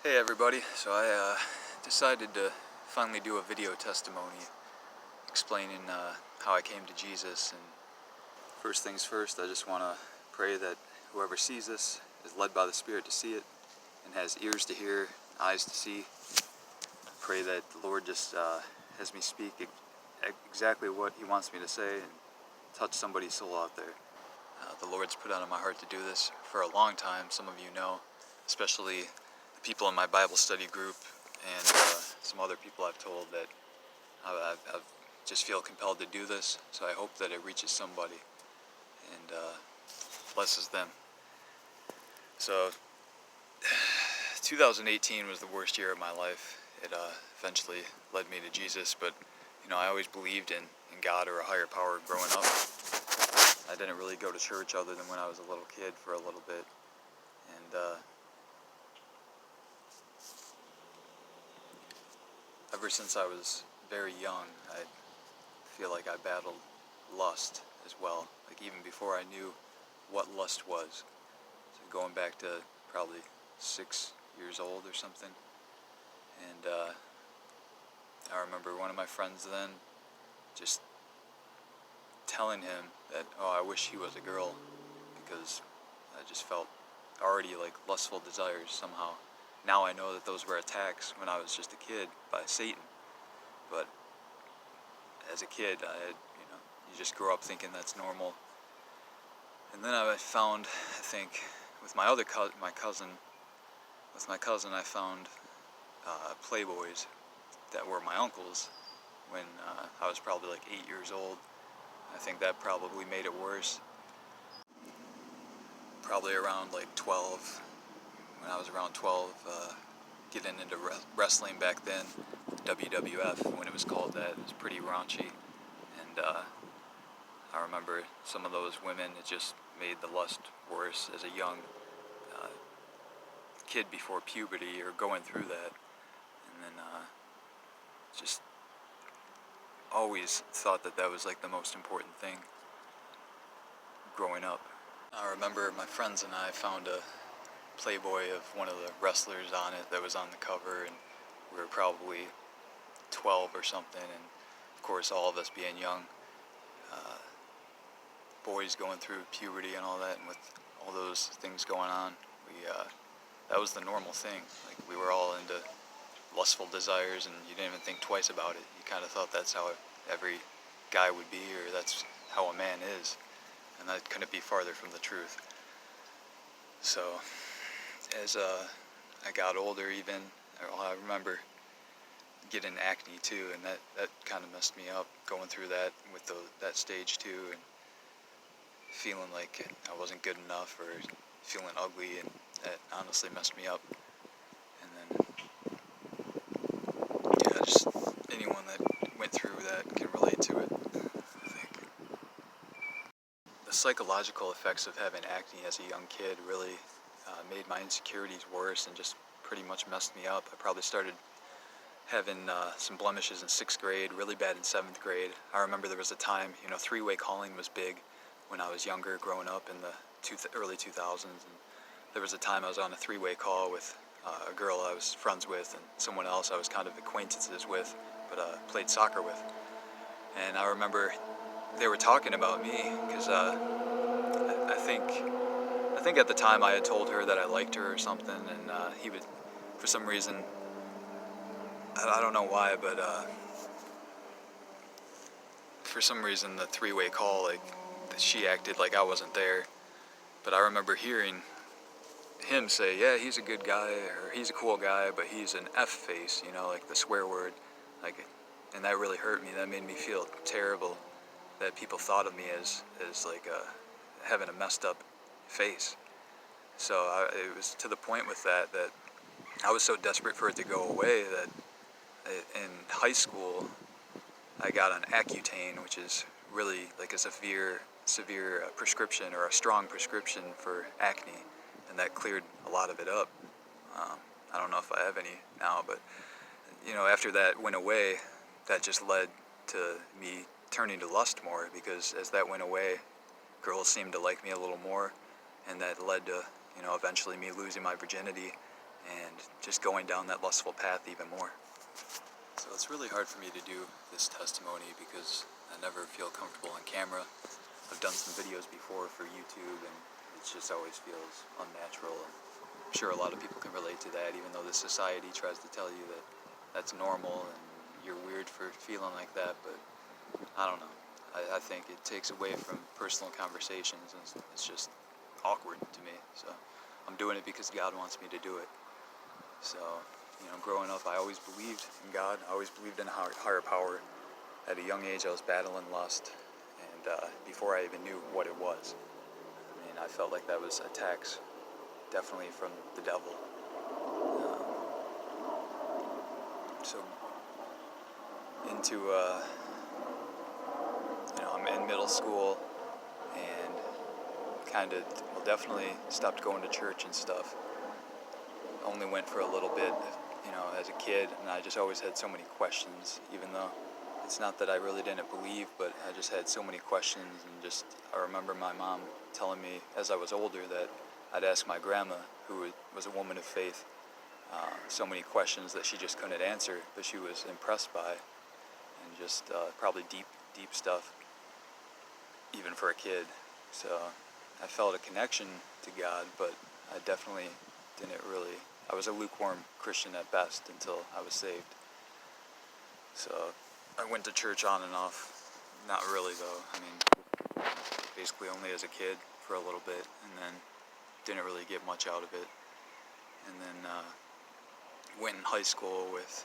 Hey everybody, so I decided to finally do a video testimony explaining how I came to Jesus. And first things first, I just want to pray that whoever sees this is led by the Spirit to see it and has ears to hear, eyes to see. Pray that the Lord just has me speak exactly what He wants me to say and touch somebody's soul out there. The Lord's put it on my heart to do this for a long time. Some of you know, especially the people in my Bible study group and some other people I've told that I just feel compelled to do this. So I hope that it reaches somebody and blesses them. So 2018 was the worst year of my life. It eventually led me to Jesus, but I always believed in God or a higher power growing up. I didn't really go to church other than when I was a little kid for a little bit. And ever since I was very young, I feel like I battled lust as well. Like even before I knew what lust was. So going back to probably 6 years old or something. And I remember one of my friends then just telling him that, I wish he was a girl, because I just felt already like lustful desires somehow. Now I know that those were attacks when I was just a kid by Satan. But as a kid, you just grow up thinking that's normal. And then I found, I think, with my other cousin, I found Playboys that were my uncle's when I was probably like 8 years old. I think that probably made it worse. Probably around like 12, when I was around 12, getting into wrestling back then, WWF, when it was called that. It was pretty raunchy. And I remember some of those women, it just made the lust worse as a young kid before puberty or going through that. And then just always thought that was like the most important thing growing up. I remember my friends and I found a Playboy of one of the wrestlers on it that was on the cover, and we were probably 12 or something, and of course all of us being young, boys going through puberty and all that, and with all those things going on, that was the normal thing. Like, we were all into lustful desires, and you didn't even think twice about it. You kind of thought that's how every guy would be, or that's how a man is, and that couldn't be farther from the truth. So as I got older, even I remember getting acne too, and that kind of messed me up, going through that with that stage too, and feeling like I wasn't good enough or feeling ugly, and that honestly messed me up. And then just anyone that went through that can relate to it, I think. The psychological effects of having acne as a young kid really made my insecurities worse and just pretty much messed me up. I probably started having some blemishes in 6th grade, really bad in 7th grade. I remember there was a time, three-way calling was big when I was younger, growing up in the early 2000s. And there was a time I was on a three-way call with a girl I was friends with and someone else I was kind of acquaintances with, but played soccer with. And I remember they were talking about me because I think at the time I had told her that I liked her or something, and he would, for some reason, I don't know why, but for some reason the three-way call, like, she acted like I wasn't there. But I remember hearing him say, yeah, he's a good guy, or he's a cool guy, but he's an F face, like the swear word, like, and that really hurt me. That made me feel terrible that people thought of me as like having a messed up face. So it was to the point with that I was so desperate for it to go away that in high school I got on Accutane, which is really like a severe prescription, or a strong prescription for acne, and that cleared a lot of it up. I don't know if I have any now, but after that went away, that just led to me turning to lust more, because as that went away, girls seemed to like me a little more, and that led to eventually me losing my virginity and just going down that lustful path even more. So it's really hard for me to do this testimony because I never feel comfortable on camera. I've done some videos before for YouTube, and it just always feels unnatural. I'm sure a lot of people can relate to that, even though the society tries to tell you that that's normal and you're weird for feeling like that, but I don't know. I think it takes away from personal conversations, and it's just awkward to me. So I'm doing it because God wants me to do it. So, growing up, I always believed in God. I always believed in a higher power. At a young age, I was battling lust, and before I even knew what it was. I mean, I felt like that was attacks, definitely from the devil. So, into, I'm in middle school, and definitely stopped going to church and stuff. Only went for a little bit, as a kid, and I just always had so many questions, even though it's not that I really didn't believe, but I just had so many questions, and I remember my mom telling me as I was older that I'd ask my grandma, who was a woman of faith, so many questions that she just couldn't answer, but she was impressed by, and just probably deep stuff, even for a kid. So I felt a connection to God, but I definitely didn't really. I was a lukewarm Christian at best until I was saved. So I went to church on and off. Not really, though. I mean, basically only as a kid for a little bit, and then didn't really get much out of it. And then went in high school with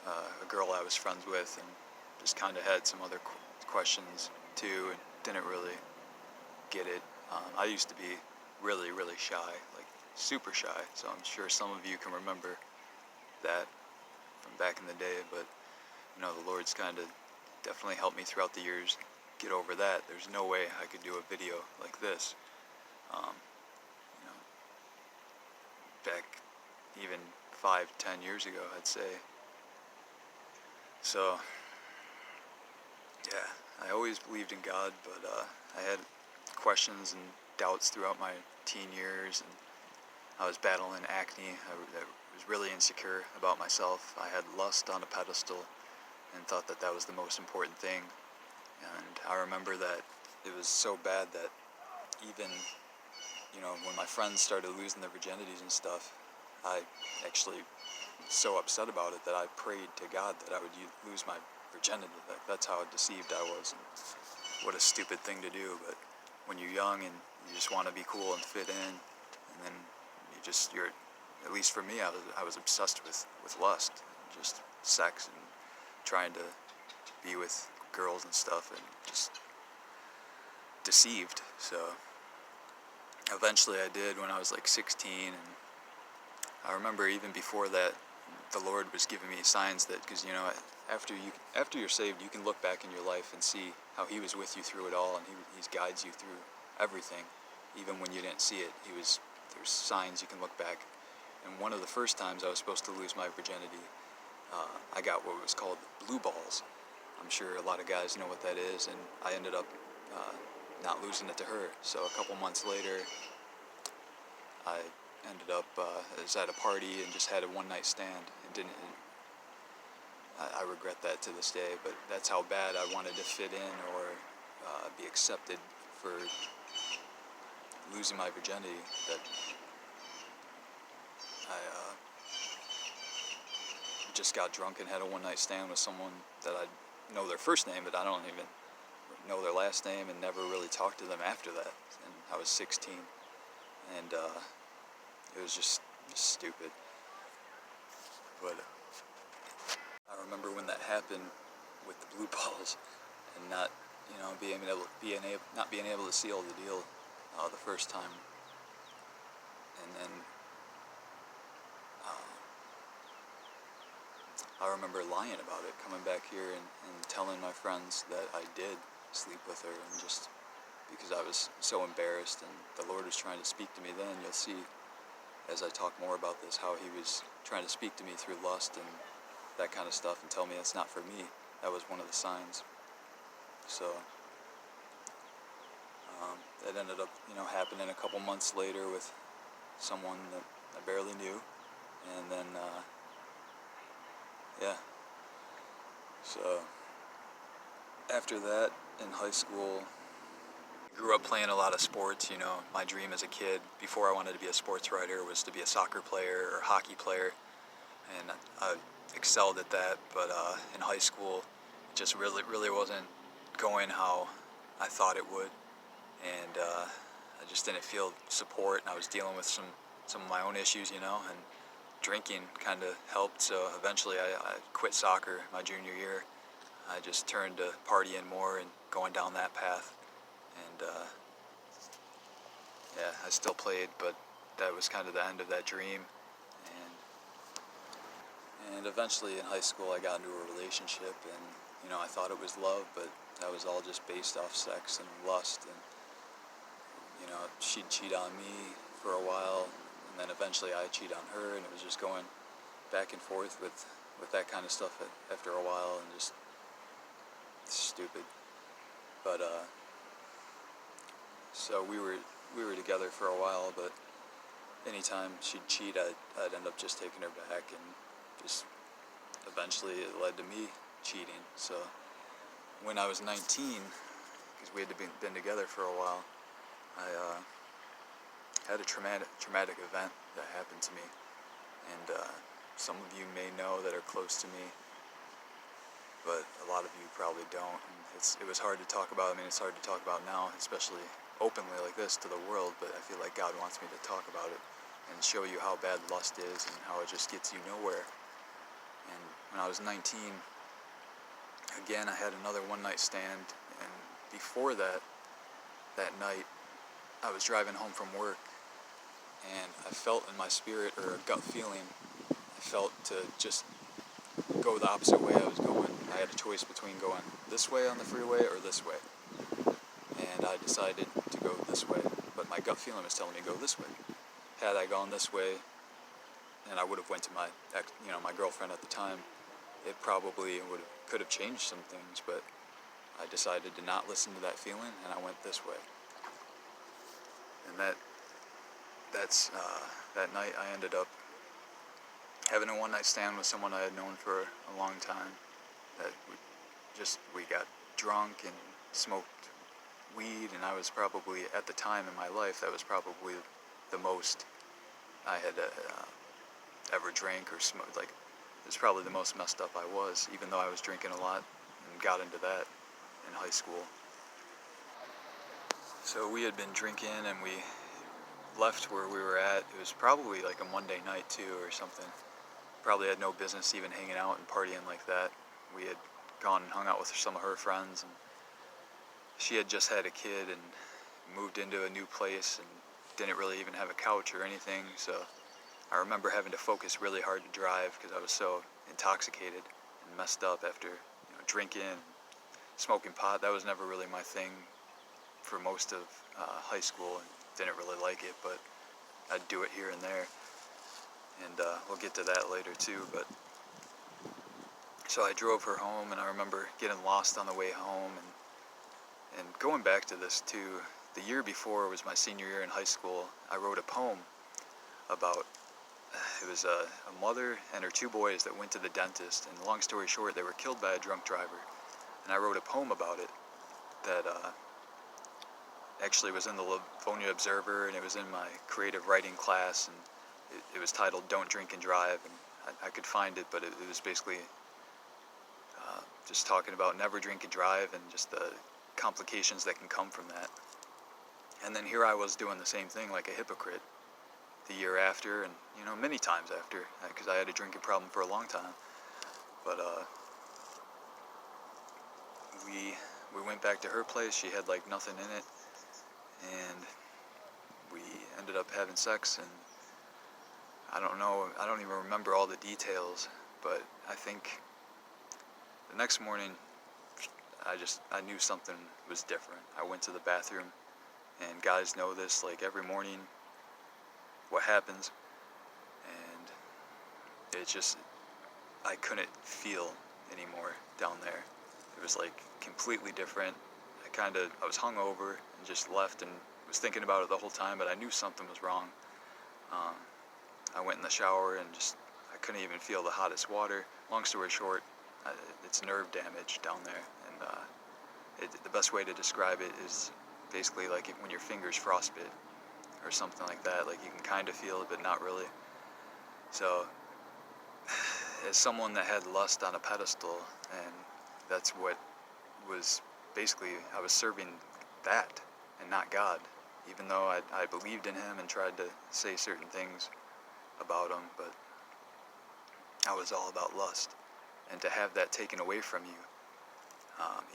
a girl I was friends with, and just kind of had some other questions too, and didn't really get it. I used to be really, really shy, like super shy, so I'm sure some of you can remember that from back in the day, but the Lord's kind of definitely helped me throughout the years get over that. There's no way I could do a video like this. Back even 5-10 years ago, I'd say. So, yeah, I always believed in God, but I had questions and doubts throughout my teen years, and I was battling acne. I was really insecure about myself. I had lust on a pedestal and thought that that was the most important thing. And I remember that it was so bad that even, when my friends started losing their virginities and stuff, I actually was so upset about it that I prayed to God that I would lose my virginity. That's how deceived I was. And what a stupid thing to do, but when you're young and you just want to be cool and fit in, and then you're, at least for me, I was obsessed with lust, just sex, and trying to be with girls and stuff, and just deceived. So eventually I did when I was like 16, and I remember even before that, the Lord was giving me signs that, because after you're saved, you can look back in your life and see how He was with you through it all, and He guides you through everything, even when you didn't see it. There's signs you can look back. And one of the first times I was supposed to lose my virginity, I got what was called blue balls. I'm sure a lot of guys know what that is, and I ended up not losing it to her. So a couple months later, I ended up was at a party and just had a one-night stand, and I regret that to this day, but that's how bad I wanted to fit in or be accepted for losing my virginity, that I just got drunk and had a one-night stand with someone that I know their first name, but I don't even know their last name, and never really talked to them after that. And I was 16, and it was just stupid. But I remember when that happened with the blue balls, and not being able to seal the deal the first time, and then I remember lying about it, coming back here and telling my friends that I did sleep with her, and just because I was so embarrassed, and the Lord was trying to speak to me then. You'll see as I talk more about this how He was trying to speak to me through lust and that kind of stuff, and tell me it's not for me. That was one of the signs. So that ended up happening a couple months later with someone that I barely knew, And then, yeah. So, after that, in high school, I grew up playing a lot of sports. My dream as a kid, before I wanted to be a sports writer, was to be a soccer player or hockey player. And I excelled at that, but in high school, it just really wasn't going how I thought it would. And I just didn't feel support, and I was dealing with some of my own issues, and drinking kind of helped. So eventually I quit soccer my junior year. I just turned to partying more and going down that path. And yeah, I still played, but that was kind of the end of that dream. And eventually in high school I got into a relationship, and I thought it was love, but that was all just based off sex and lust. And she'd cheat on me for a while, and then eventually I'd cheat on her, and it was just going back and forth with that kind of stuff after a while, and just stupid. But so we were together for a while, but anytime she'd cheat, I'd end up just taking her back, and just eventually it led to me cheating. So when I was 19, because we had been together for a while, I had a traumatic event that happened to me, and some of you may know that are close to me, but a lot of you probably don't. And it was hard to talk about. I mean, it's hard to talk about now, especially openly like this to the world, but I feel like God wants me to talk about it and show you how bad lust is and how it just gets you nowhere. And when I was 19, again, I had another one-night stand, and before that night, I was driving home from work, and I felt in my spirit, or a gut feeling, I felt to just go the opposite way I was going. I had a choice between going this way on the freeway or this way, and I decided to go this way, but my gut feeling was telling me to go this way. Had I gone this way, and I would have went to my my girlfriend at the time, it probably could have changed some things, but I decided to not listen to that feeling, and I went this way. And that night I ended up having a one-night stand with someone I had known for a long time. That we got drunk and smoked weed, and I was probably, at the time in my life, that was probably the most I had ever drank or smoked. Like, it was probably the most messed up I was, even though I was drinking a lot and got into that in high school. So we had been drinking, and we left where we were at. It was probably like a Monday night too or something. Probably had no business even hanging out and partying like that. We had gone and hung out with some of her friends, and she had just had a kid and moved into a new place and didn't really even have a couch or anything. So I remember having to focus really hard to drive because I was so intoxicated and messed up after drinking, smoking pot. That was never really my thing for most of high school, and didn't really like it, but I'd do it here and there, and we'll get to that later too. But so I drove her home, and I remember getting lost on the way home, and going back to this too, the year before was my senior year in high school. I wrote a poem about, it was a mother and her two boys that went to the dentist, and long story short, they were killed by a drunk driver, and I wrote a poem about it that actually was in the Livonia Observer, and it was in my creative writing class, and it was titled "Don't Drink and Drive," and I could find it, but it was basically just talking about never drink and drive, and just the complications that can come from that. And then here I was doing the same thing like a hypocrite the year after, and many times after, because I had a drinking problem for a long time. But we went back to her place. She had like nothing in it, and we ended up having sex, and I don't even remember all the details, but I think the next morning I knew something was different. I went to the bathroom, and guys know this, like every morning what happens, and I couldn't feel anymore down there. It was like completely different. I was hungover and just left and was thinking about it the whole time, but I knew something was wrong. I went in the shower and just, I couldn't even feel the hottest water. Long story short, it's nerve damage down there, and the best way to describe it is basically like when your fingers frostbite or something like that. Like you can kind of feel it, but not really. So, as someone that had lust on a pedestal, and that's what was basically, I was serving that and not God, even though I believed in him and tried to say certain things about him, but I was all about lust. And to have that taken away from you,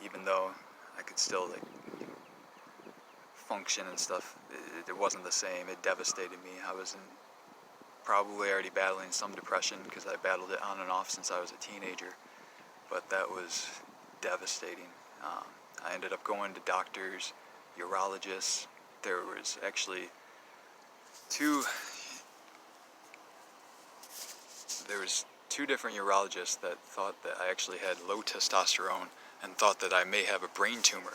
even though I could still like function and stuff, it wasn't the same. It devastated me. I was probably already battling some depression because I battled it on and off since I was a teenager, but that was devastating. I ended up going to doctors, urologists. There was actually two different urologists that thought that I actually had low testosterone and thought that I may have a brain tumor.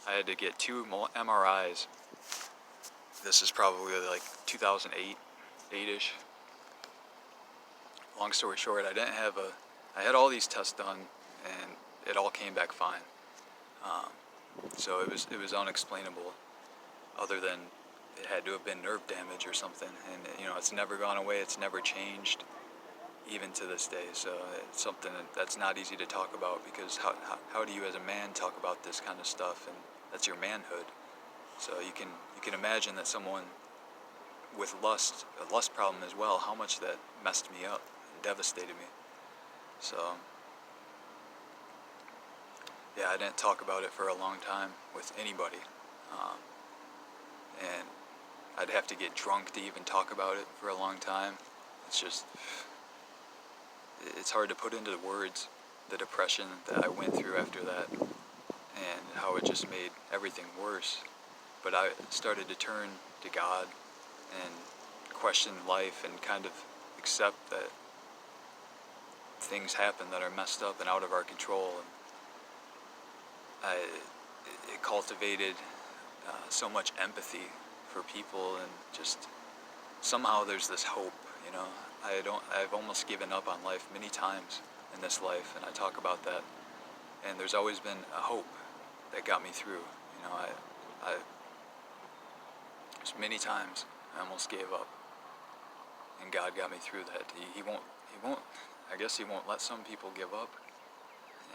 I had to get 2 MRIs. This is probably like 2008, 8-ish. Long story short, I had all these tests done and it all came back fine. So it was unexplainable, other than it had to have been nerve damage or something. And it's never gone away. It's never changed, even to this day. So it's something that's not easy to talk about, because how do you as a man talk about this kind of stuff? And that's your manhood. So you can imagine that someone with a lust problem as well, how much that messed me up and devastated me. So yeah, I didn't talk about it for a long time with anybody. And I'd have to get drunk to even talk about it for a long time. It's hard to put into the words the depression that I went through after that, and how it just made everything worse. But I started to turn to God and question life and kind of accept that things happen that are messed up and out of our control. And it cultivated so much empathy for people, and just somehow there's this hope. I've almost given up on life many times in this life, and I talk about that. And there's always been a hope that got me through. Just many times I almost gave up, and God got me through that. He won't. I guess he won't let some people give up.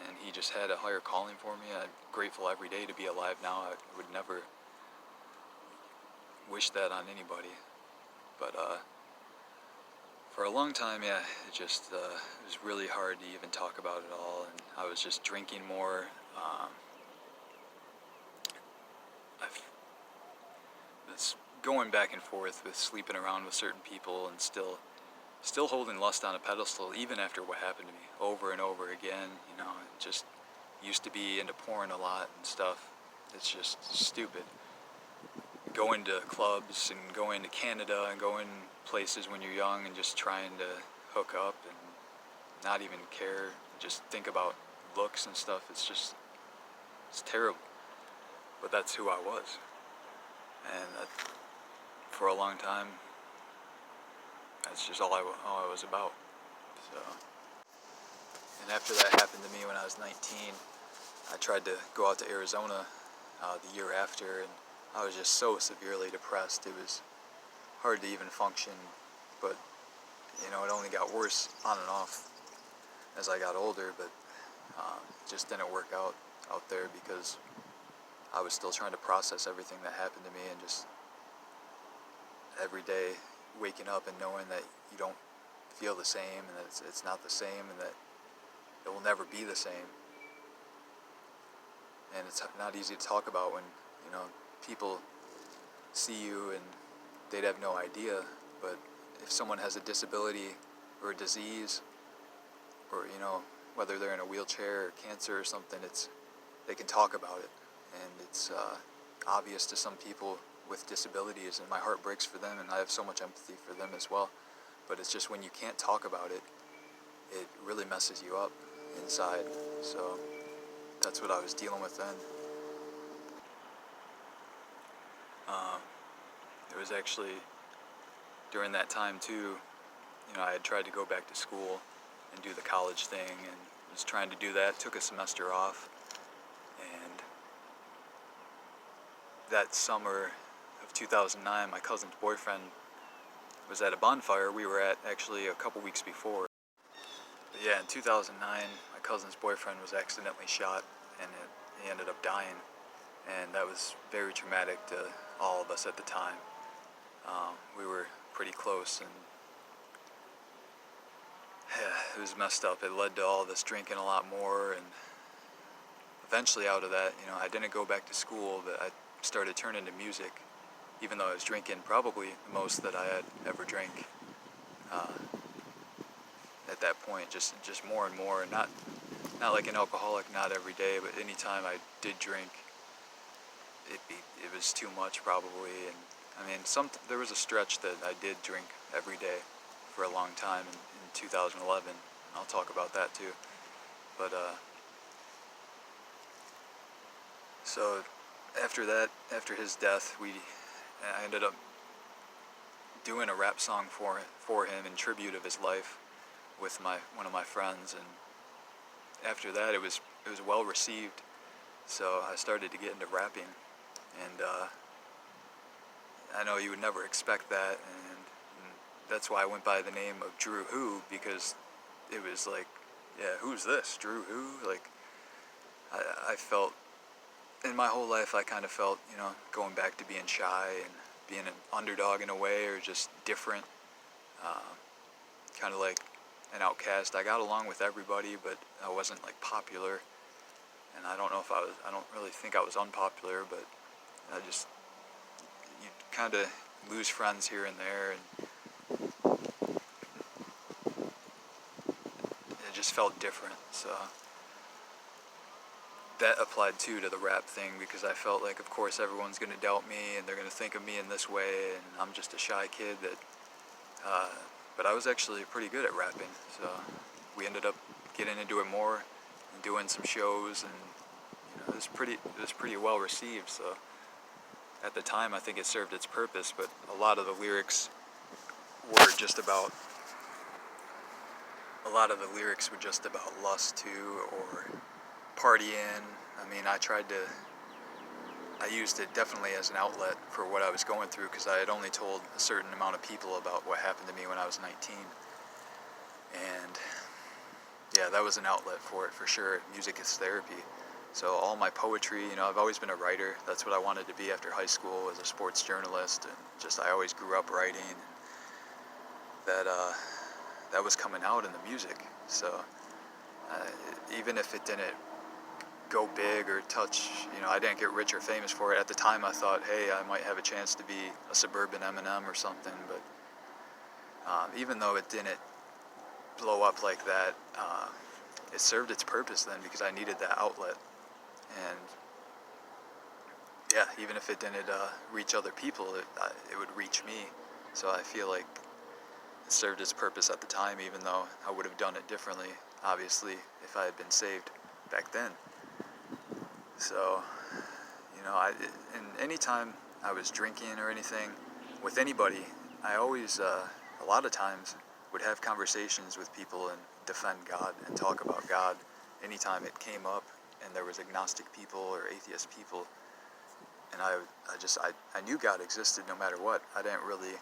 And he just had a higher calling for me. I'm grateful every day to be alive now. I would never wish that on anybody. But for a long time, yeah, it was really hard to even talk about it all. And I was just drinking more. It's going back and forth with sleeping around with certain people, and still holding lust on a pedestal, even after what happened to me over and over again. Just used to be into porn a lot and stuff. It's just stupid. Going to clubs and going to Canada and going places when you're young and just trying to hook up and not even care, just think about looks and stuff. It's terrible. But that's who I was. And for a long time, that's just all I was about. So, and after that happened to me when I was 19, I tried to go out to Arizona the year after, and I was just so severely depressed. It was hard to even function, but it only got worse on and off as I got older. But it just didn't work out there, because I was still trying to process everything that happened to me, and just every day waking up and knowing that you don't feel the same, and that it's not the same, and that it will never be the same. And it's not easy to talk about when people see you and they'd have no idea. But if someone has a disability or a disease, or whether they're in a wheelchair or cancer or something, they can talk about it, and it's obvious to some people with disabilities, and my heart breaks for them, and I have so much empathy for them as well. But it's just when you can't talk about it, it really messes you up inside. So that's what I was dealing with then. It was actually during that time too I had tried to go back to school and do the college thing, and was trying to do that, took a semester off, and that summer of 2009, my cousin's boyfriend was at a bonfire we were at actually a couple weeks before. But yeah, in 2009, my cousin's boyfriend was accidentally shot, and he ended up dying, and that was very traumatic to all of us at the time. We were pretty close, and yeah, it was messed up. It led to all this drinking a lot more, and eventually out of that, I didn't go back to school, but I started turning to music, even though I was drinking probably the most that I had ever drank at that point, just more and more. Not like an alcoholic, not every day, but anytime I did drink, it was too much probably. And I mean, there was a stretch that I did drink every day for a long time in 2011. I'll talk about that too. But so after that, after his death, I ended up doing a rap song for him in tribute of his life with one of my friends, and after that it was well received, so I started to get into rapping, and I know you would never expect that, and that's why I went by the name of Drew Who, because it was like, yeah, who's this? Drew Who? Like, I felt, in my whole life I kind of felt, going back to being shy and being an underdog in a way, or just different, kind of like an outcast. I got along with everybody, but I wasn't like popular, and I don't really think I was unpopular, but you kind of lose friends here and there, and it just felt different. So that applied too to the rap thing, because I felt like, of course, everyone's going to doubt me, and they're going to think of me in this way, and I'm just a shy kid that, but I was actually pretty good at rapping, so we ended up getting into it more, and doing some shows, and it was pretty well received. So at the time, I think it served its purpose, but a lot of the lyrics were just about lust too, or partying. I mean, I used it definitely as an outlet for what I was going through, because I had only told a certain amount of people about what happened to me when I was 19. And yeah, that was an outlet for it, for sure. Music is therapy. So all my poetry, I've always been a writer. That's what I wanted to be after high school, as a sports journalist, and I always grew up writing. That was coming out in the music. So even if it didn't go big or touch, I didn't get rich or famous for it. At the time, I thought, hey, I might have a chance to be a suburban Eminem or something, but even though it didn't blow up like that, it served its purpose then, because I needed that outlet. And yeah, even if it didn't reach other people, it would reach me. So I feel like it served its purpose at the time, even though I would have done it differently, obviously, if I had been saved back then. So, and any time I was drinking or anything with anybody, I always, a lot of times, would have conversations with people and defend God and talk about God anytime it came up, and there was agnostic people or atheist people, and I knew God existed no matter what. I didn't really,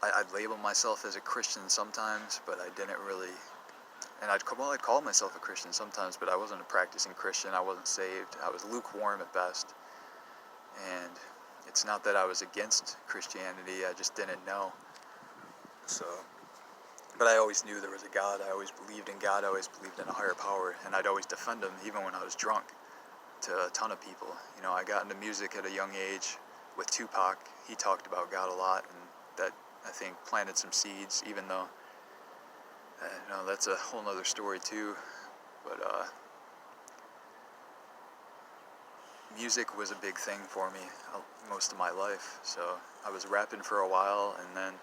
I'd label myself as a Christian sometimes, but I didn't really. And I'd call myself a Christian sometimes, but I wasn't a practicing Christian. I wasn't saved. I was lukewarm at best. And it's not that I was against Christianity, I just didn't know. So, but I always knew there was a God. I always believed in God. I always believed in a higher power. And I'd always defend him, even when I was drunk, to a ton of people. I got into music at a young age with Tupac. He talked about God a lot, and that, I think, planted some seeds, even though that's a whole nother story too, but music was a big thing for me most of my life. So I was rapping for a while, and then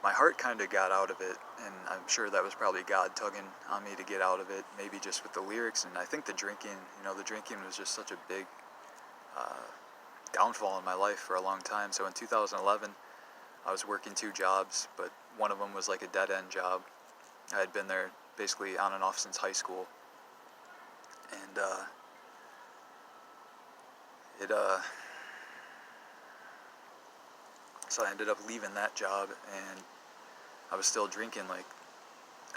my heart kind of got out of it, and I'm sure that was probably God tugging on me to get out of it, maybe just with the lyrics. And I think the drinking was just such a big downfall in my life for a long time. So in 2011, I was working 2 jobs, but one of them was like a dead-end job. I had been there basically on and off since high school, and so I ended up leaving that job, and I was still drinking like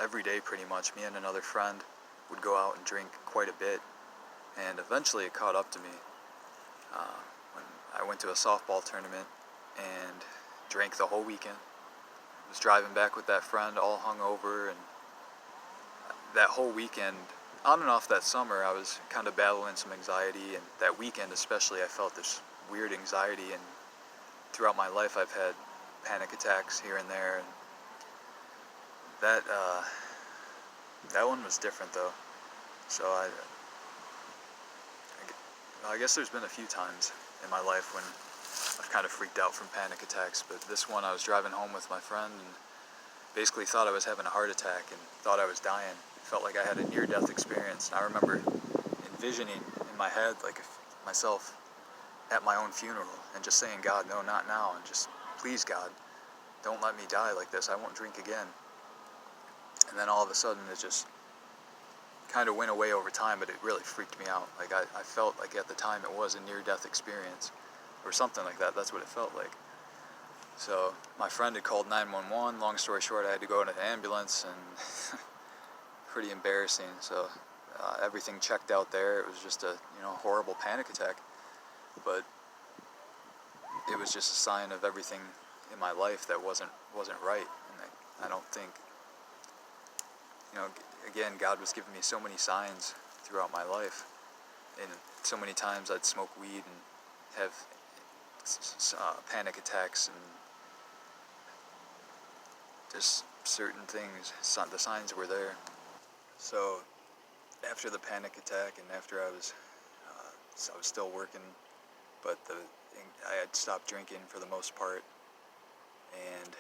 every day pretty much. Me and another friend would go out and drink quite a bit, and eventually it caught up to me when I went to a softball tournament and drank the whole weekend. I was driving back with that friend all hungover, and that whole weekend, on and off that summer, I was kind of battling some anxiety, and that weekend especially I felt this weird anxiety, and throughout my life I've had panic attacks here and there, and that one was different though. So I guess there's been a few times in my life when I've kind of freaked out from panic attacks, but this one I was driving home with my friend and basically thought I was having a heart attack and thought I was dying. Felt like I had a near-death experience, and I remember envisioning in my head like myself at my own funeral and just saying, God, no, not now, and just, please God, don't let me die like this, I won't drink again. And then all of a sudden it just kind of went away over time, but it really freaked me out. Like I felt like at the time it was a near-death experience or something like that. That's what it felt like. So my friend had called 911. Long story short, I had to go in an ambulance, and pretty embarrassing. So everything checked out there. It was just a horrible panic attack, but it was just a sign of everything in my life that wasn't right. And I don't think, again, God was giving me so many signs throughout my life, and so many times I'd smoke weed and have panic attacks, and just certain things, the signs were there. So after the panic attack, and after I was still working, but I had stopped drinking for the most part, and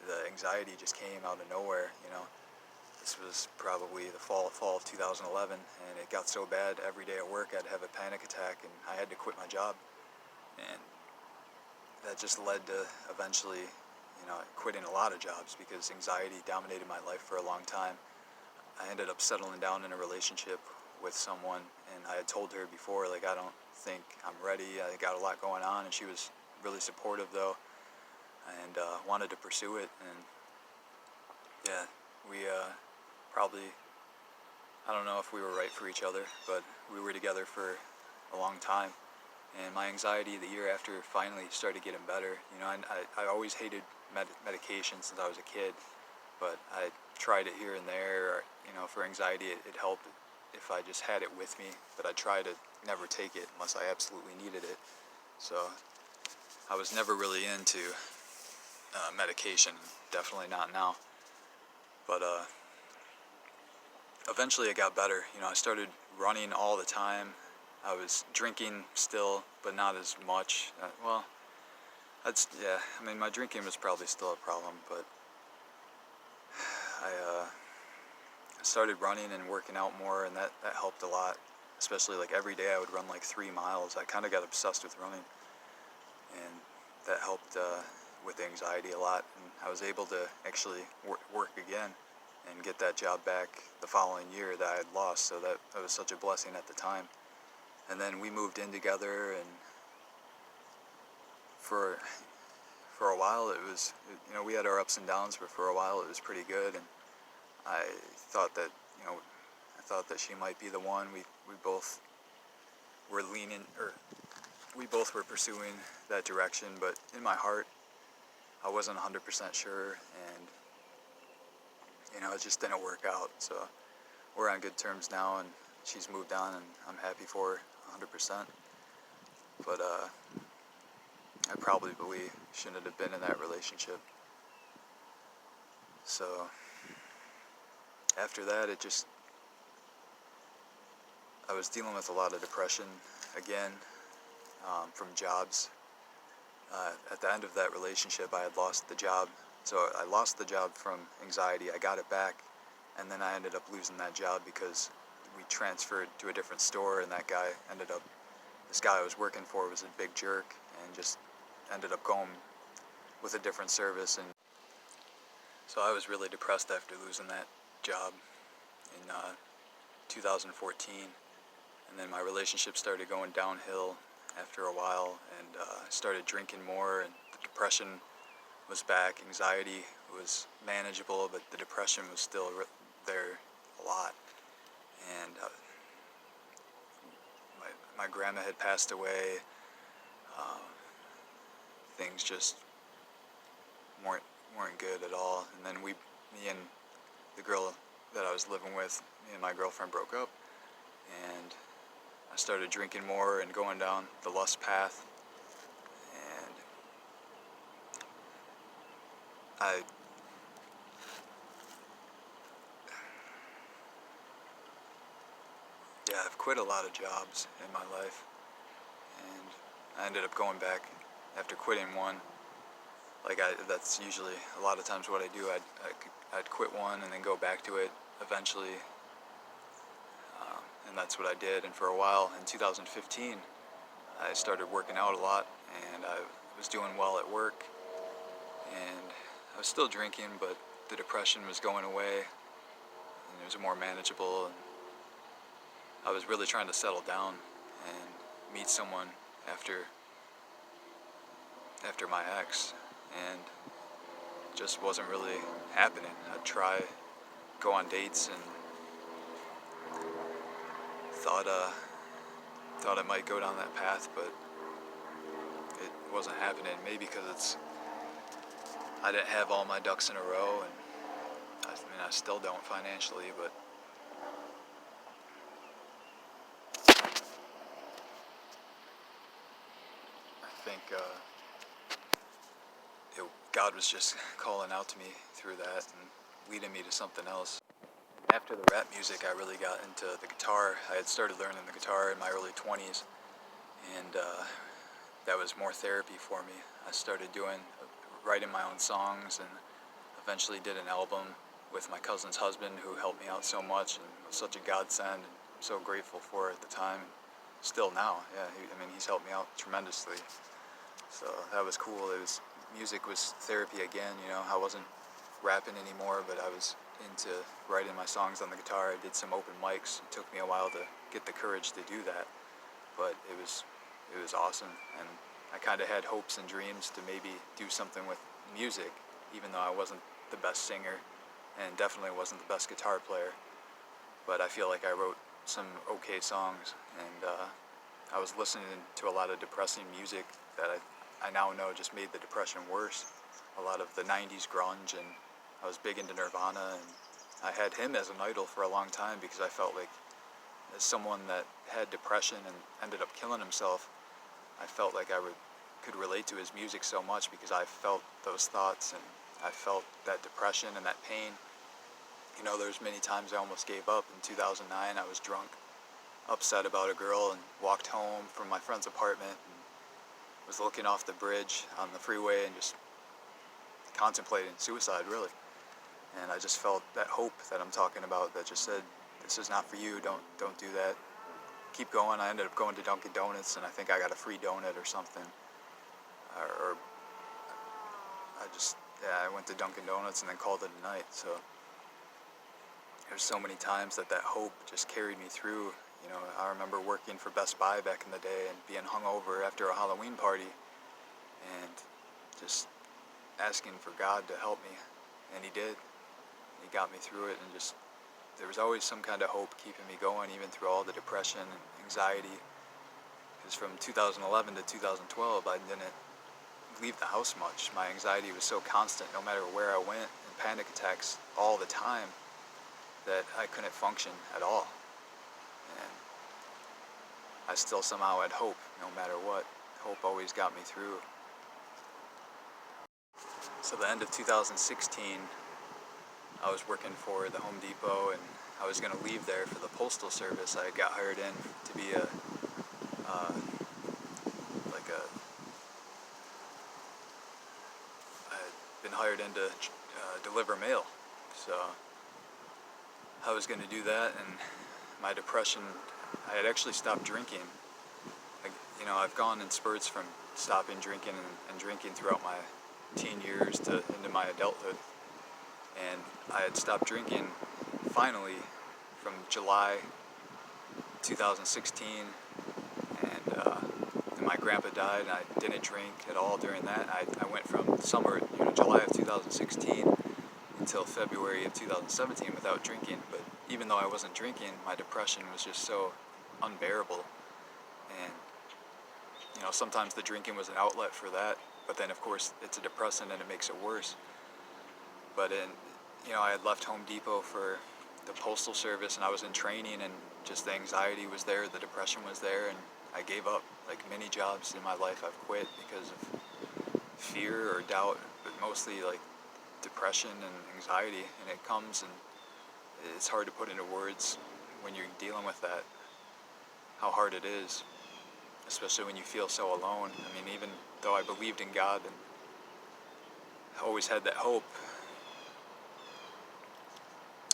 the anxiety just came out of nowhere. This was probably the fall of 2011, and it got so bad every day at work I'd have a panic attack, and I had to quit my job, and that just led to eventually quitting a lot of jobs because anxiety dominated my life for a long time. I ended up settling down in a relationship with someone, and I had told her before, like, I don't think I'm ready, I got a lot going on, and she was really supportive though, and wanted to pursue it. And yeah, we probably, I don't know if we were right for each other, but we were together for a long time. And my anxiety the year after finally started getting better. I always hated medication since I was a kid, but I tried it here and there. For anxiety, it helped if I just had it with me, but I try to never take it unless I absolutely needed it. So I was never really into medication, definitely not now. But eventually it got better. I started running all the time. I was drinking still, but not as much. My drinking was probably still a problem, but I started running and working out more, and that helped a lot. Especially like every day I would run like 3 miles. I kind of got obsessed with running, and that helped with anxiety a lot. And I was able to actually work again and get that job back the following year that I had lost. So that was such a blessing at the time. And then we moved in together, and for a while it was, we had our ups and downs, but for a while it was pretty good. And I thought that, she might be the one. We both were we both were pursuing that direction, but in my heart, I wasn't 100% sure, and it just didn't work out. So we're on good terms now, and she's moved on, and I'm happy for her 100%. But I probably shouldn't have been in that relationship. So after that, I was dealing with a lot of depression again from jobs. At the end of that relationship, I had lost the job. So I lost the job from anxiety. I got it back, and then I ended up losing that job because we transferred to a different store, and this guy I was working for was a big jerk and just ended up going with a different service. And So I was really depressed after losing that job in 2014, and then my relationship started going downhill after a while, and I started drinking more, and the depression was back. Anxiety was manageable, but the depression was still there a lot. And my grandma had passed away. Uh, things just weren't good at all. And then me and the girl that I was living with, me and my girlfriend broke up, and I started drinking more and going down the lust path. And I've quit a lot of jobs in my life, and I ended up going back after quitting one. That's usually a lot of times what I do. I'd quit one and then go back to it eventually, and that's what I did. And for a while, in 2015, I started working out a lot, and I was doing well at work, and I was still drinking, but the depression was going away, and it was more manageable, and I was really trying to settle down and meet someone after my ex, and it just wasn't really happening. I'd try, go on dates, and thought I might go down that path, but it wasn't happening. Maybe because I didn't have all my ducks in a row, and I still don't financially, but I think God was just calling out to me through that and leading me to something else. After the rap music, I really got into the guitar. I had started learning the guitar in my early 20s, and that was more therapy for me. I started writing my own songs, and eventually did an album with my cousin's husband, who helped me out so much and was such a godsend, and I'm so grateful for it at the time. Still now, yeah. He's helped me out tremendously. So that was cool. Music was therapy again. I wasn't rapping anymore, but I was into writing my songs on the guitar. I did some open mics. It took me a while to get the courage to do that, but it was awesome. And I kind of had hopes and dreams to maybe do something with music, even though I wasn't the best singer and definitely wasn't the best guitar player. But I feel like I wrote some okay songs, and I was listening to a lot of depressing music that I now know just made the depression worse. A lot of the 90s grunge, and I was big into Nirvana, and I had him as an idol for a long time because I felt like, as someone that had depression and ended up killing himself, I felt like I could relate to his music so much because I felt those thoughts, and I felt that depression and that pain. There's many times I almost gave up. In 2009, I was drunk, upset about a girl, and walked home from my friend's apartment and was looking off the bridge on the freeway and just contemplating suicide, really. And I just felt that hope that I'm talking about that just said, this is not for you, don't do that. Keep going. I ended up going to Dunkin' Donuts, and I think I got a free donut or something. Or I went to Dunkin' Donuts and then called it a night. So there's so many times that hope just carried me through. I remember working for Best Buy back in the day and being hungover after a Halloween party and just asking for God to help me, and He did. He got me through it, and there was always some kind of hope keeping me going, even through all the depression and anxiety. Because from 2011 to 2012, I didn't leave the house much. My anxiety was so constant, no matter where I went, and panic attacks all the time, that I couldn't function at all. And I still somehow had hope, no matter what. Hope always got me through. So the end of 2016, I was working for the Home Depot, and I was going to leave there for the Postal Service. I got hired in to be I had been hired in to deliver mail. So I was going to do that, and my depression, I had actually stopped drinking. I've gone in spurts from stopping drinking and drinking throughout my teen years to into my adulthood. And I had stopped drinking finally from July 2016, and my grandpa died, and I didn't drink at all during that. I went from summer, July of 2016 until February of 2017 without drinking. But even though I wasn't drinking, my depression was just so unbearable. And sometimes the drinking was an outlet for that, but then of course it's a depressant and it makes it worse. But I had left Home Depot for the postal service, and I was in training, and just the anxiety was there, the depression was there, and I gave up. Like many jobs in my life, I've quit because of fear or doubt, but mostly like depression and anxiety, and it comes, and it's hard to put into words when you're dealing with that, how hard it is, especially when you feel so alone. I mean, even though I believed in God and I always had that hope,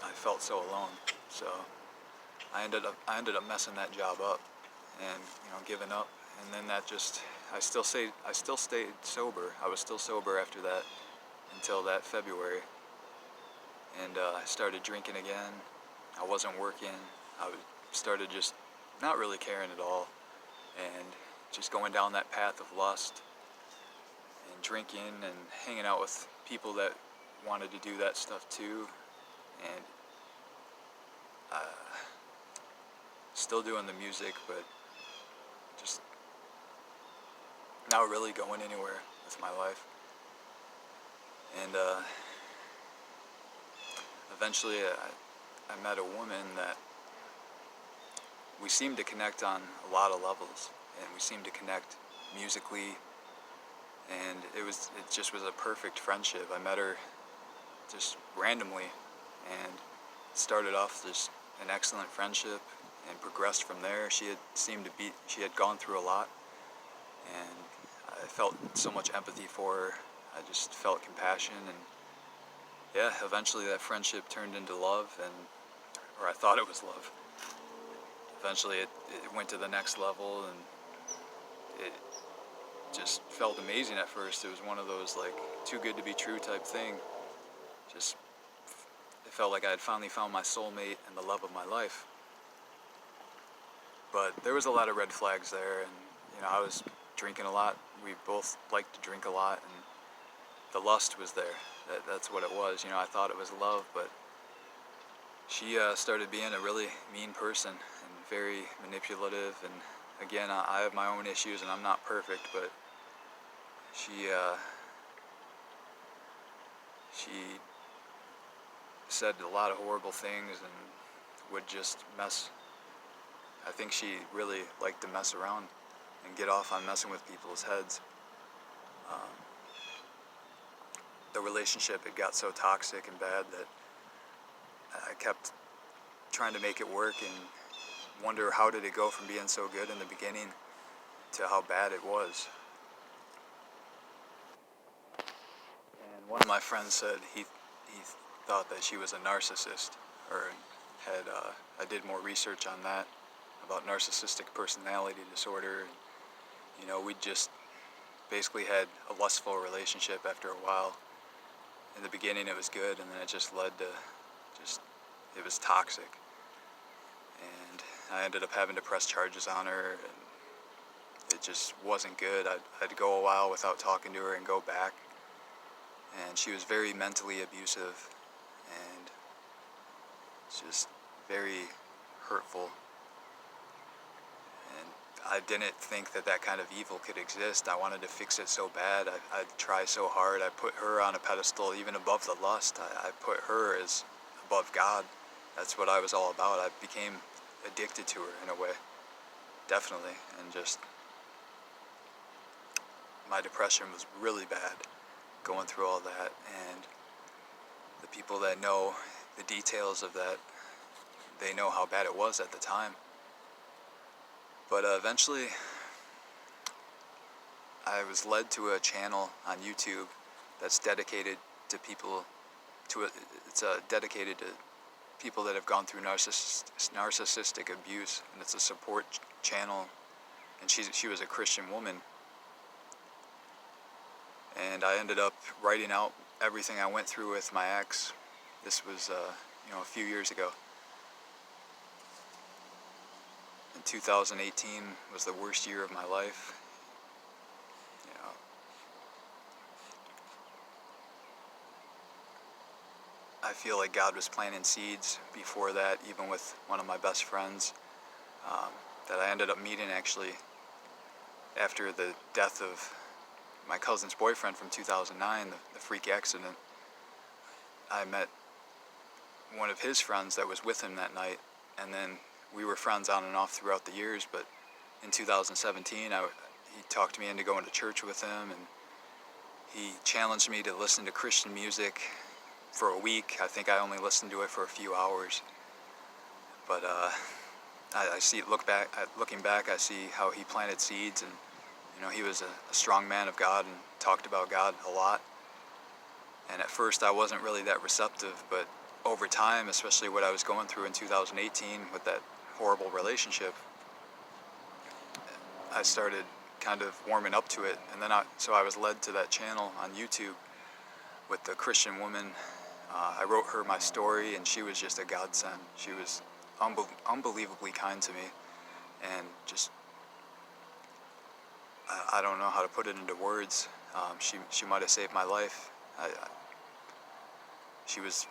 I felt so alone. So I ended up messing that job up and giving up, and then that just I still stayed sober. I was still sober after that until that February, and I started drinking again. I wasn't working. Started just not really caring at all, and just going down that path of lust and drinking and hanging out with people that wanted to do that stuff too, and still doing the music, but just not really going anywhere with my life. And eventually I met a woman that we seemed to connect on a lot of levels, and we seemed to connect musically, and it just was a perfect friendship. I met her just randomly, and started off just an excellent friendship and progressed from there. She had gone through a lot, and I felt so much empathy for her. I just felt compassion, and yeah, eventually that friendship turned into love, or I thought it was love. Eventually it went to the next level, and it just felt amazing at first. It was one of those like too good to be true type thing. Just it felt like I had finally found my soulmate and the love of my life. But there was a lot of red flags there, and I was drinking a lot. We both liked to drink a lot, and the lust was there. That's what it was. I thought it was love, but she started being a really mean person and very manipulative. And again, I have my own issues, and I'm not perfect, but she said a lot of horrible things and would just mess. I think she really liked to mess around and get off on messing with people's heads. The relationship, it got so toxic and bad that I kept trying to make it work and wonder how did it go from being so good in the beginning to how bad it was. And one of my friends said he thought that she was a narcissist, or had I did more research on that, about narcissistic personality disorder. We just basically had a lustful relationship after a while. In the beginning it was good, and then it just led to it was toxic. And I ended up having to press charges on her, and it just wasn't good. I'd go a while without talking to her and go back. And she was very mentally abusive, and just very hurtful. And I didn't think that kind of evil could exist. I wanted to fix it so bad. I'd try so hard. I put her on a pedestal, even above the lust. I put her as above God. That's what I was all about. I became addicted to her in a way, definitely. And just, my depression was really bad going through all that. And the people that know the details of that, they know how bad it was at the time. But eventually, I was led to a channel on YouTube that's dedicated to people, dedicated to people that have gone through narcissistic abuse, and it's a support channel. And she was a Christian woman, and I ended up writing out everything I went through with my ex, This was, a few years ago. And 2018 was the worst year of my life. You know, I feel like God was planting seeds before that, even with one of my best friends, that I ended up meeting actually after the death of my cousin's boyfriend from 2009, the freak accident. I met one of his friends that was with him that night, and then we were friends on and off throughout the years, but in 2017 he talked me into going to church with him, and he challenged me to listen to Christian music for a week. I think I only listened to it for a few hours, but I see looking back, I see how he planted seeds, and he was a strong man of God and talked about God a lot. And at first I wasn't really that receptive, but over time, especially what I was going through in 2018 with that horrible relationship, I started kind of warming up to it. And then I was led to that channel on YouTube with the Christian woman. I wrote her my story, and she was just a godsend. She was unbelievably kind to me, and just I don't know how to put it into words. She might have saved my life. She was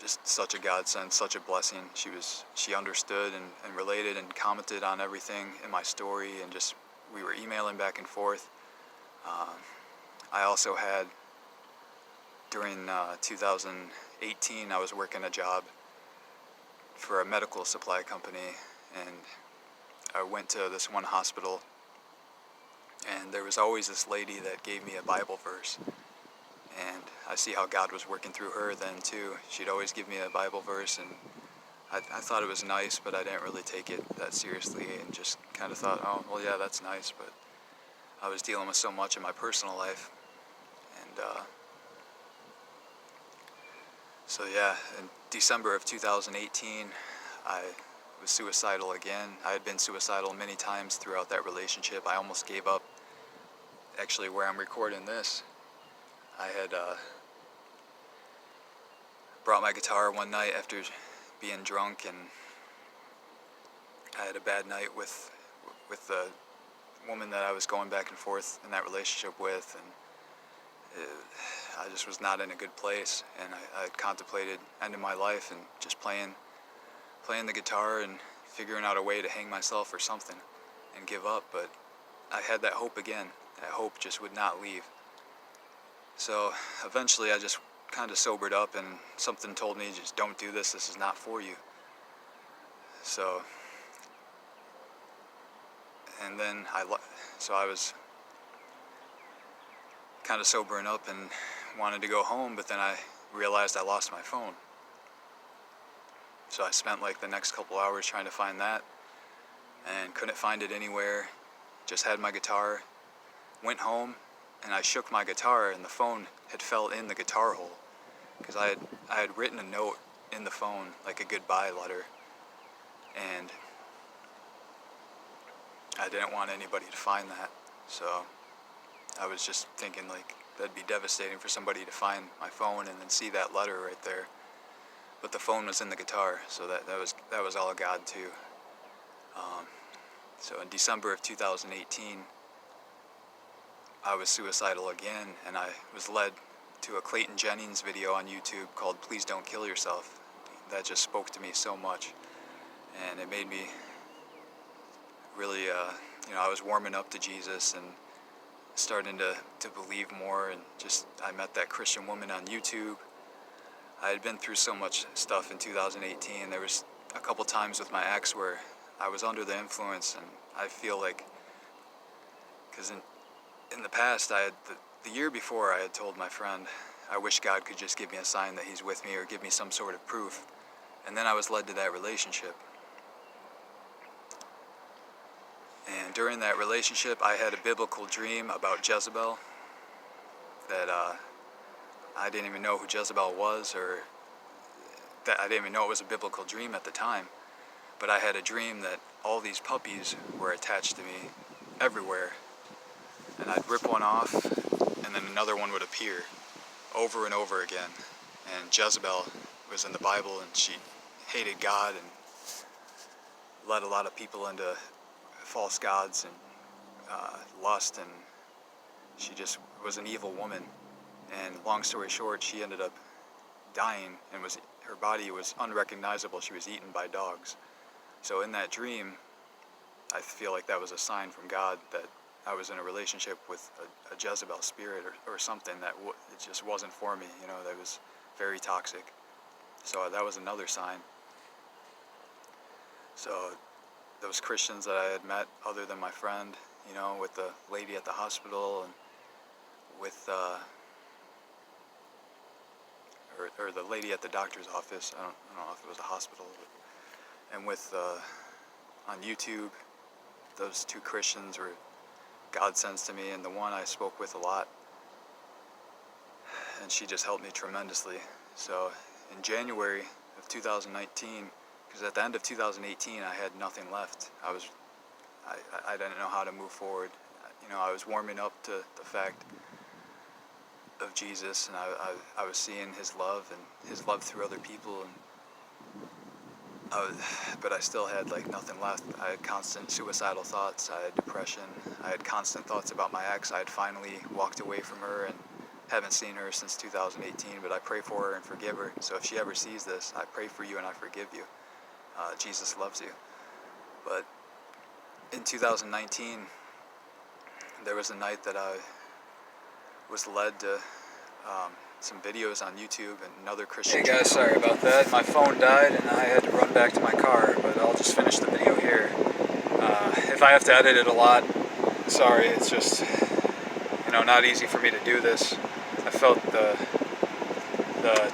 just such a godsend, such a blessing. She understood and related and commented on everything in my story, and just we were emailing back and forth. I also had, during 2018, I was working a job for a medical supply company, and I went to this one hospital, and there was always this lady that gave me a Bible verse. And I see how God was working through her then too. She'd always give me a Bible verse, and I thought it was nice, but I didn't really take it that seriously, and just kind of thought, oh, well, yeah, that's nice, but I was dealing with so much in my personal life. And so yeah, in December of 2018, I was suicidal again. I had been suicidal many times throughout that relationship. I almost gave up. Actually, where I'm recording this, I had brought my guitar one night after being drunk, and I had a bad night with the woman that I was going back and forth in that relationship with, and I just was not in a good place, and I had contemplated ending my life and just playing the guitar and figuring out a way to hang myself or something and give up. But I had that hope again. That hope just would not leave. So eventually I just kind of sobered up, and something told me, just don't do this. This is not for you. So, and then I was kind of sobering up and wanted to go home, but then I realized I lost my phone. So I spent like the next couple hours trying to find that, and couldn't find it anywhere. Just had my guitar, went home, and I shook my guitar, and the phone had fell in the guitar hole, because I had written a note in the phone, like a goodbye letter, and I didn't want anybody to find that. So I was just thinking, like, that'd be devastating for somebody to find my phone and then see that letter right there. But the phone was in the guitar, so that was all God too. So in December of 2018, I was suicidal again, and I was led to a Clayton Jennings video on YouTube called "Please Don't Kill Yourself." That just spoke to me so much, and it made me really, I was warming up to Jesus and starting to believe more, and just, I met that Christian woman on YouTube. I had been through so much stuff in 2018. There was a couple times with my ex where I was under the influence, and I feel like, because in the past, the year before, I had told my friend, I wish God could just give me a sign that he's with me, or give me some sort of proof. And then I was led to that relationship. And during that relationship, I had a biblical dream about Jezebel, that I didn't even know who Jezebel was, or that I didn't even know it was a biblical dream at the time. But I had a dream that all these puppies were attached to me everywhere. And I'd rip one off, and then another one would appear over and over again. And Jezebel was in the Bible, and she hated God and led a lot of people into false gods and lust, and she just was an evil woman. And long story short, she ended up dying, and her body was unrecognizable. She was eaten by dogs. So in that dream, I feel like that was a sign from God that I was in a relationship with a Jezebel spirit or something that it just wasn't for me, that was very toxic. So that was another sign. So those Christians that I had met, other than my friend, with the lady at the hospital, and with or the lady at the doctor's office, I don't know if it was a hospital, and with on YouTube, those two Christians were God sends to me, and the one I spoke with a lot, and she just helped me tremendously. So in January of 2019, because at the end of 2018 I had nothing left. I didn't know how to move forward. I was warming up to the fact of Jesus, and I was seeing his love and his love through other people, but I still had nothing left. I had constant suicidal thoughts, I had depression, I had constant thoughts about my ex. I had finally walked away from her and haven't seen her since 2018, but I pray for her and forgive her. So if she ever sees this, I pray for you and I forgive you. Jesus loves you. But in 2019, there was a night that I was led to some videos on YouTube and another Christian channel. Hey guys, sorry about that. My phone died and I had to run back to my car, but I'll just finish the video here. If I have to edit it a lot, sorry, it's just, not easy for me to do this. I felt the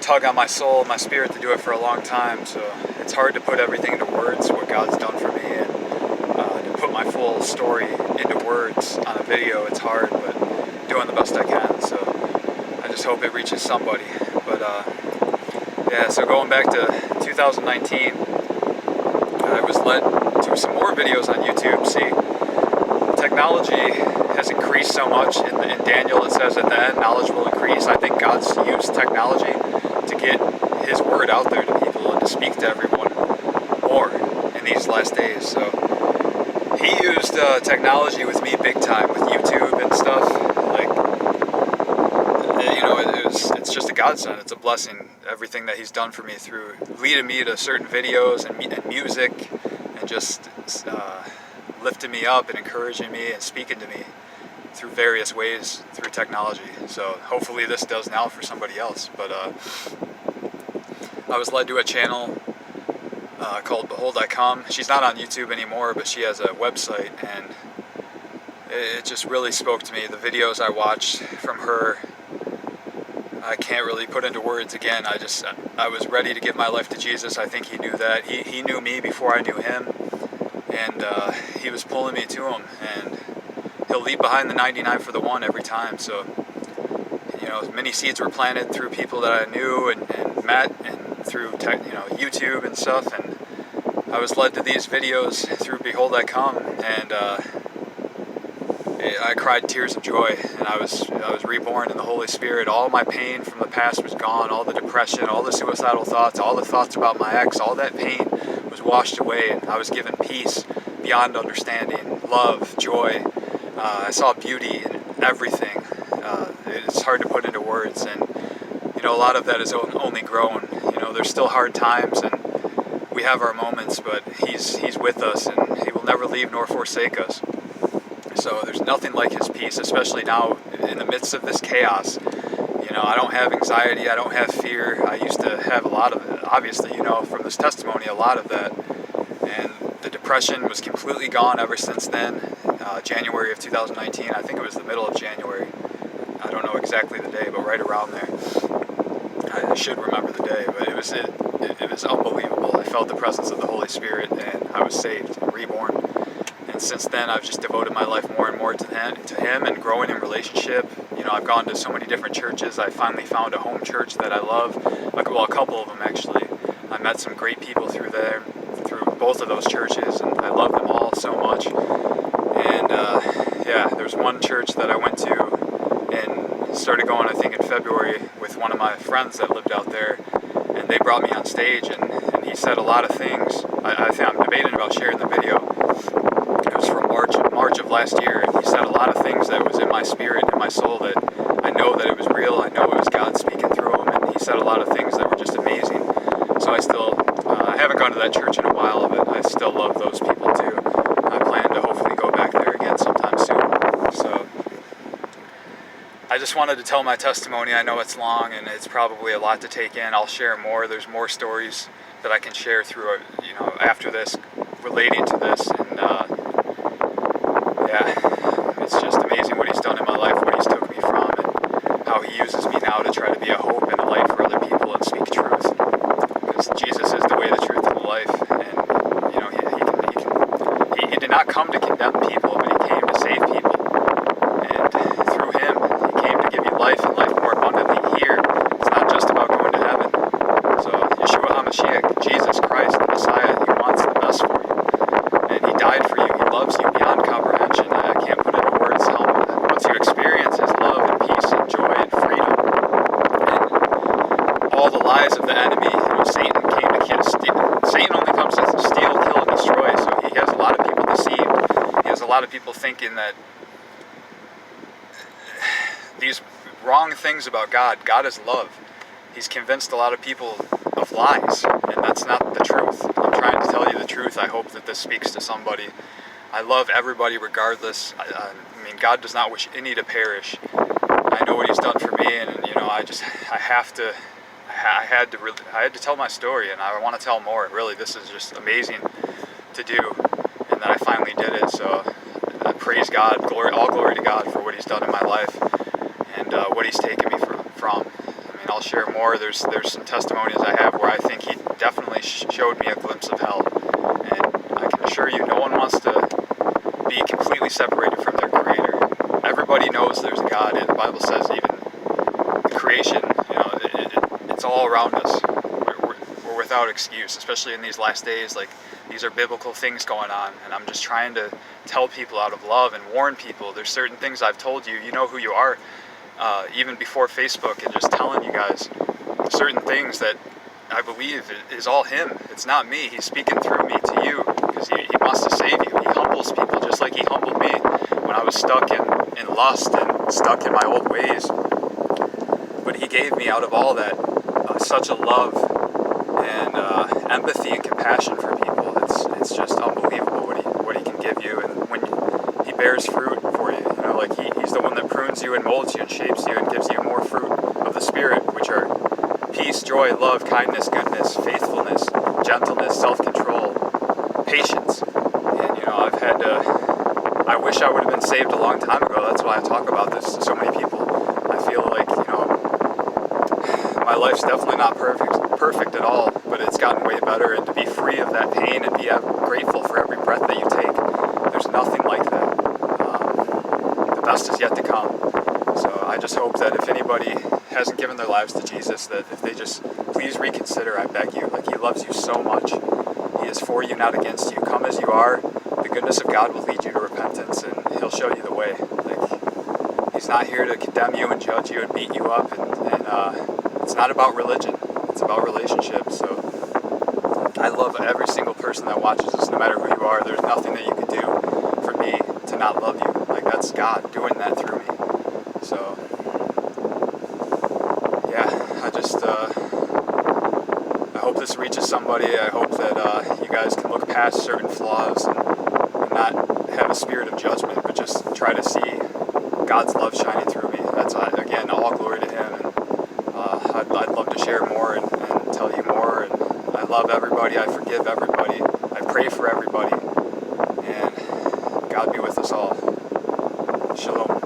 tug on my soul, my spirit to do it for a long time, so it's hard to put everything into words, what God's done for me, and to put my full story into words on a video. It's hard, but doing the best I can, so I just hope it reaches somebody. But yeah, so going back to 2019, I was led to some more videos on YouTube. See, technology has increased so much. In Daniel it says at the end, knowledge will increase. I think God's used technology to get his word out there to people and to speak to everyone more in these last days. So he used technology with me big time, with YouTube and stuff. It's just a godsend. It's a blessing. Everything that he's done for me through leading me to certain videos and music, and just lifting me up and encouraging me and speaking to me through various ways through technology. So hopefully this does now for somebody else. But I was led to a channel called Behold I Come. She's not on YouTube anymore, but she has a website, and it just really spoke to me. The videos I watched from her, I can't really put into words. Again, I was ready to give my life to Jesus. I think he knew that. He knew me before I knew him, and he was pulling me to him, and he'll leave behind the 99 for the one every time. So, many seeds were planted through people that I knew and met, and through YouTube and stuff, and I was led to these videos through Behold I Come, and I cried tears of joy, and I was reborn in the Holy Spirit. All my pain from the past was gone, all the depression, all the suicidal thoughts, all the thoughts about my ex, all that pain was washed away, and I was given peace beyond understanding, love, joy. I saw beauty in everything. It's hard to put into words, and a lot of that is only grown. There's still hard times, and we have our moments, but he's with us, and he will never leave nor forsake us. So there's nothing like his peace, especially now in the midst of this chaos. I don't have anxiety, I don't have fear. I used to have a lot of it, obviously, from this testimony, a lot of that. And the depression was completely gone ever since then. January of 2019, I think it was the middle of January. I don't know exactly the day, but right around there. I should remember the day, but it was unbelievable. I felt the presence of the Holy Spirit, and I was saved and reborn. And since then, I've just devoted my life more and more to him and growing in relationship. I've gone to so many different churches. I finally found a home church that I love. Well, a couple of them actually. I met some great people through both of those churches, and I love them all so much. And yeah, there's one church that I went to and started going, I think, in February with one of my friends that lived out there. and they brought me on stage, and he said a lot of things. I think I'm debating about sharing the video. It was from March of last year, and he said a lot of things that was in my spirit, in my soul, that I know that it was real. I know it was God speaking through him, and he said a lot of things that were just amazing. So I still, I haven't gone to that church in a while, but I still love those people too. I plan to hopefully go back there again sometime soon. So I just wanted to tell my testimony. I know it's long and it's probably a lot to take in. I'll share more. There's more stories that I can share through, after this, relating to this. And yeah, it's just amazing what he's done in my life, what he's took me from, and how he uses me now to try to be a hope and a light for other people and speak truth. Because Jesus is the way, the truth, and the life. And he did not come to condemn people, but he came to save people. And through him, he came to give you life and life more abundantly here. It's not just about going to heaven. So Yahushua Hamashiach, Jesus Christ, the Messiah, he wants the best for you. And he died for you. He loves you beyond comprehension. I can't put into words how, once you experience his love and peace and joy and freedom, and all the lies of the enemy, Satan came to kill, Satan only comes to steal, kill, and destroy. So he has a lot of people deceived. He has a lot of people thinking that these wrong things about God. God is love. He's convinced a lot of people of lies, and that's not the truth. I'm trying to tell you the truth. I hope that this speaks to somebody. I love everybody regardless. I mean, God does not wish any to perish. I know what he's done for me, and I had to tell my story, and I want to tell more. Really, this is just amazing to do, and that I finally did it. So I praise God, all glory to God for what he's done in my life, and what he's taken me from. I mean, I'll share more. There's some testimonies I have where I think he definitely showed me a glimpse of hell, and I can assure you, no one wants to be completely separated from their Creator. Everybody knows there's a God, and the Bible says even the creation, it's all around us. We're without excuse, especially in these last days. Like, these are biblical things going on, and I'm just trying to tell people out of love and warn people. There's certain things I've told you. You know who you are, even before Facebook, and just telling you guys certain things that I believe is all him. It's not me. He's speaking through me to you because he wants to save you. He humbles people just like he humbled me when I was stuck in lust and stuck in my old ways. But he gave me out of all that such a love and empathy and compassion for people. It's just unbelievable what he can give you, and when he bears fruit for you. Like he's the one that prunes you and molds you and shapes you and gives you more fruit of the Spirit, which are peace, joy, love, kindness, goodness, faithfulness, gentleness, self-control, patience. And I wish I would have been saved a long time ago. That's why I talk about this to so many people. I feel like, my life's definitely not perfect at all, but it's gotten way better, and to be free of that pain and be grateful for every breath that you take, there's nothing like that. The best is yet to come. So I just hope that if anybody hasn't given their lives to Jesus, that if they just please reconsider, I beg you. Like, he loves you so much. He is for you, not against you. Come as you are. The goodness of God will lead you to repentance, and he'll show you the way. Like, he's not here to condemn you and judge you and beat you up, and it's not about religion. It's about relationship. So I love every single person that watches this, no matter who you are. There's nothing that you could do for me to not love you. Like, that's God doing that through me. So yeah, I hope this reaches somebody. I hope that you guys can look past certain flaws and not have a spirit of judgment, but just try to see God's love shining through me. That's, again, all glory to him. And I'd love to share more and tell you more. And I love everybody. I forgive everybody. I pray for everybody. And God be with us all. Shalom.